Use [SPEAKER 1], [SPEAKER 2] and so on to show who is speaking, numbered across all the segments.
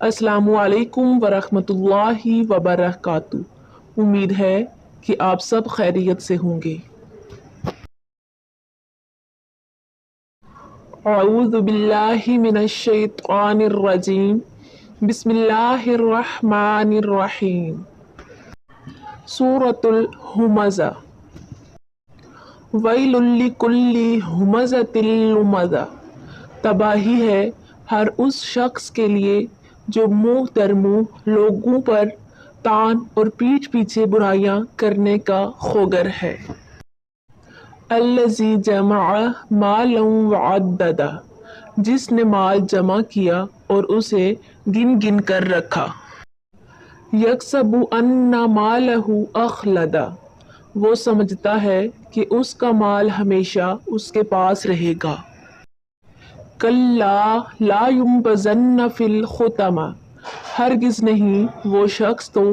[SPEAKER 1] अस्सलामु अलैकुम वरहमतुल्लाहि वबरकातुहू। उम्मीद है कि आप सब खैरियत से होंगे। औज़ु बिल्लाहि मिनश शैतानिर रजीम। बिस्मिल्लाहिर रहमानिर रहीम। सूरतुल हुमज़ा। वैलुल लिकुल्लि हुमज़तिल लुमज़ा। तबाही है हर उस शख्स के लिए जो मुंह दर मुंह लोगों पर तान और पीठ पीछे बुराइयां करने का खोगर है। अल्लज़ी जमअ मालन वअद्ददा। जिसने माल जमा किया और उसे गिन गिन कर रखा। यक्सबु अन्ना मालहु अखलदा। वो समझता है कि उसका माल हमेशा उसके पास रहेगा। कल्ला ला युम्बज़न्न फिल खुतमा। हरगिज नहीं, वो शख्स तो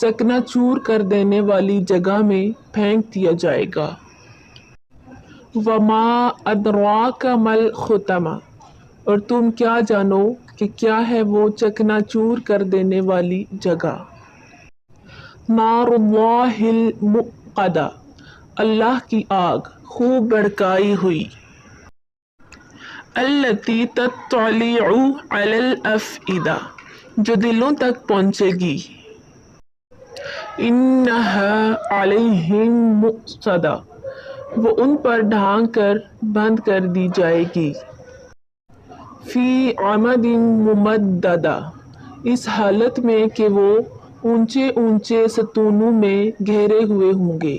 [SPEAKER 1] चकनाचूर कर देने वाली जगह में फेंक दिया जाएगा। वमा अदराका मल खुतमा। और तुम क्या जानो कि क्या है वो चकनाचूर कर देने वाली जगह। नारुल्लाहिल मुक़दा। अल्लाह की आग खूब भड़काई हुई। अल्लती तत्तलिउ अलल अफ़इदा। जो दिलों तक पहुँचेगी। इन्नहा अलैहिम मुक़सदा। वो उन पर ढांक कर बंद कर दी जाएगी। फ़ी अमदिन मुमद्ददा। इस हालत में कि वो ऊंचे ऊंचे सतूनों में घेरे हुए होंगे।